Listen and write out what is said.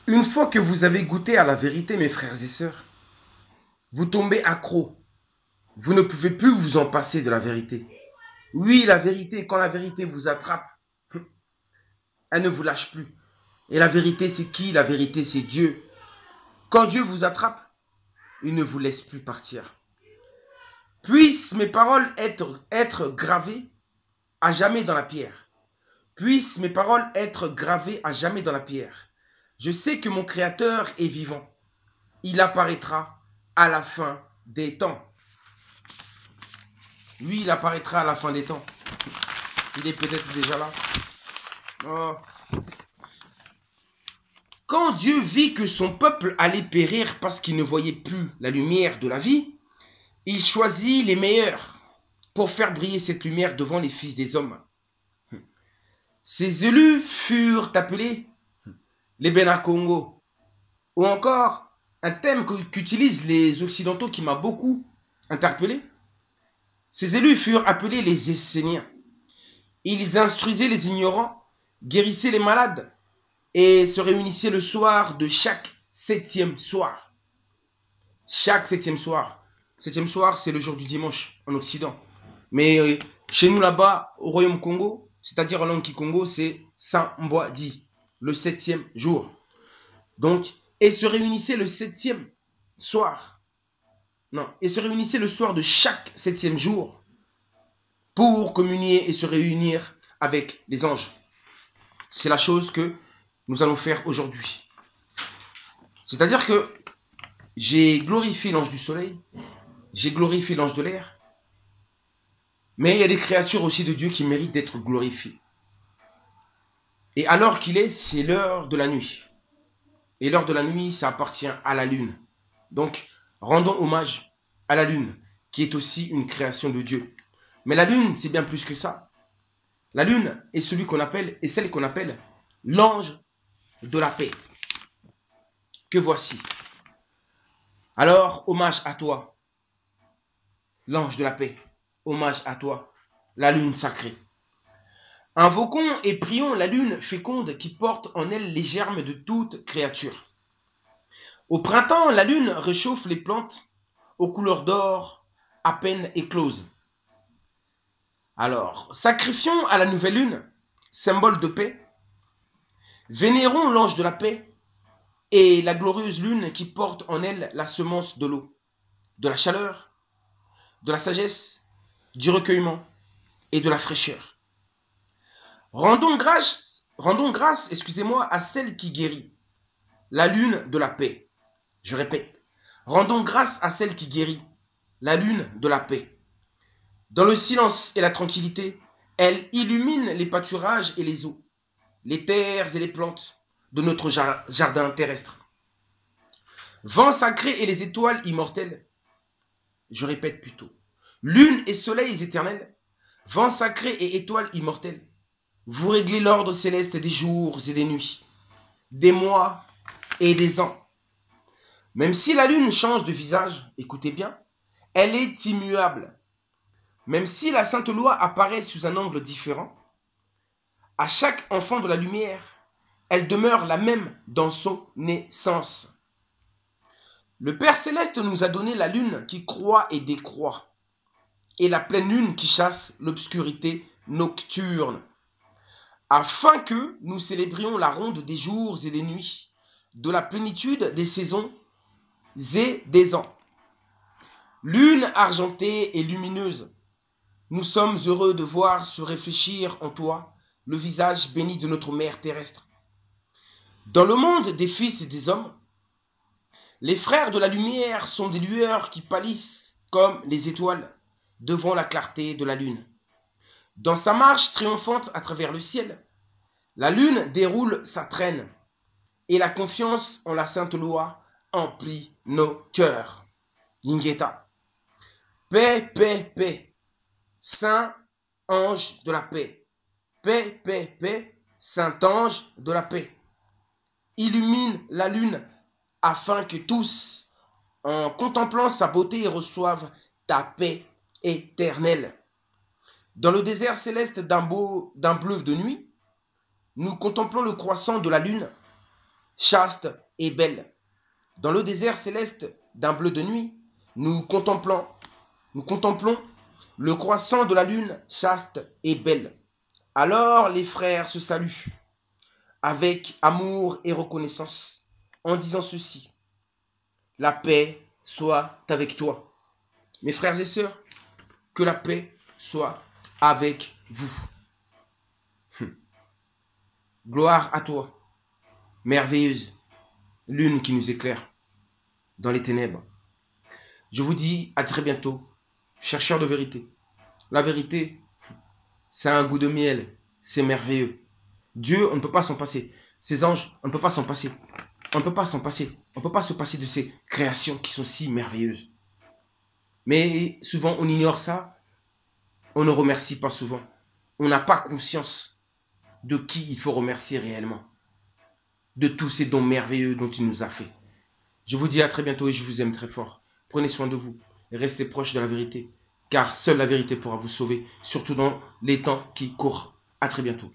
Une fois que vous avez goûté à la vérité, mes frères et sœurs, vous tombez accro. Vous ne pouvez plus vous en passer de la vérité. Oui, la vérité, quand la vérité vous attrape, elle ne vous lâche plus. Et la vérité, c'est qui? La vérité, c'est Dieu. Quand Dieu vous attrape, il ne vous laisse plus partir. Puissent mes paroles être gravées à jamais dans la pierre. Puissent mes paroles être gravées à jamais dans la pierre. Je sais que mon Créateur est vivant. Il apparaîtra à la fin des temps. Oui, il apparaîtra à la fin des temps. Il est peut-être déjà là. Oh. Quand Dieu vit que son peuple allait périr parce qu'il ne voyait plus la lumière de la vie, il choisit les meilleurs pour faire briller cette lumière devant les fils des hommes. Ces élus furent appelés les Benakongo, ou encore un thème qu'utilisent les Occidentaux qui m'a beaucoup interpellé. Ces élus furent appelés les Esséniens. Ils instruisaient les ignorants, guérissaient les malades et se réunissaient le soir de chaque 7e soir. Chaque 7e soir. 7e soir, c'est le jour du dimanche en Occident. Mais chez nous là-bas, au Royaume Congo, c'est-à-dire en langue Kikongo, c'est Sambwadi, le 7e jour. Donc, et se réunissaient le 7e soir. Non, et se réunissaient le soir de chaque 7e jour pour communier et se réunir avec les anges. C'est la chose que nous allons faire aujourd'hui. C'est-à-dire que j'ai glorifié l'ange du soleil, j'ai glorifié l'ange de l'air, mais il y a des créatures aussi de Dieu qui méritent d'être glorifiées. Et alors qu'il est, c'est l'heure de la nuit. Et l'heure de la nuit, ça appartient à la lune. Donc, rendons hommage à la lune, qui est aussi une création de Dieu. Mais la lune, c'est bien plus que ça. La lune est celle qu'on appelle l'ange de la paix. Que voici. Alors, hommage à toi, l'ange de la paix. Hommage à toi, la lune sacrée. Invoquons et prions la lune féconde qui porte en elle les germes de toute créature. Au printemps, la lune réchauffe les plantes aux couleurs d'or à peine écloses. Alors, sacrifions à la nouvelle lune, symbole de paix. Vénérons l'ange de la paix et la glorieuse lune qui porte en elle la semence de l'eau, de la chaleur, de la sagesse, du recueillement et de la fraîcheur. Rendons grâce, excusez-moi, à celle qui guérit, la lune de la paix. Je répète, rendons grâce à celle qui guérit, la lune de la paix. Dans le silence et la tranquillité, elle illumine les pâturages et les eaux, les terres et les plantes de notre jardin terrestre. Vent sacré et les étoiles immortelles, je répète plutôt, lune et soleils éternels, vent sacré et étoiles immortelles, vous réglez l'ordre céleste des jours et des nuits, des mois et des ans. Même si la lune change de visage, écoutez bien, elle est immuable. Même si la sainte loi apparaît sous un angle différent, à chaque enfant de la lumière, elle demeure la même dans son essence. Le Père Céleste nous a donné la lune qui croît et décroît, et la pleine lune qui chasse l'obscurité nocturne, afin que nous célébrions la ronde des jours et des nuits, de la plénitude des saisons et des ans. Lune argentée et lumineuse, nous sommes heureux de voir se réfléchir en toi le visage béni de notre mère terrestre. Dans le monde des fils et des hommes, les frères de la lumière sont des lueurs qui pâlissent comme les étoiles devant la clarté de la lune. Dans sa marche triomphante à travers le ciel, la lune déroule sa traîne et la confiance en la sainte loi emplit nos cœurs. Yingeta. Paix, paix, paix. Saint ange de la paix. Paix, paix, paix. Saint ange de la paix. Illumine la lune afin que tous, en contemplant sa beauté, reçoivent ta paix éternelle. Dans le désert céleste d'un bleu de nuit, nous contemplons le croissant de la lune chaste et belle. Dans le désert céleste d'un bleu de nuit, nous contemplons le croissant de la lune chaste et belle. Alors les frères se saluent avec amour et reconnaissance en disant ceci: la paix soit avec toi. Mes frères et sœurs, que la paix soit avec vous. Gloire à toi, merveilleuse lune qui nous éclaire dans les ténèbres. Je vous dis à très bientôt, chercheurs de vérité. La vérité, c'est un goût de miel, c'est merveilleux. Dieu, on ne peut pas s'en passer. Ses anges, on ne peut pas s'en passer. On ne peut pas s'en passer. On ne peut pas se passer de ces créations qui sont si merveilleuses. Mais souvent, on ignore ça. On ne remercie pas souvent. On n'a pas conscience de qui il faut remercier réellement. De tous ces dons merveilleux dont il nous a fait. Je vous dis à très bientôt et je vous aime très fort. Prenez soin de vous et restez proches de la vérité. Car seule la vérité pourra vous sauver, surtout dans les temps qui courent. À très bientôt.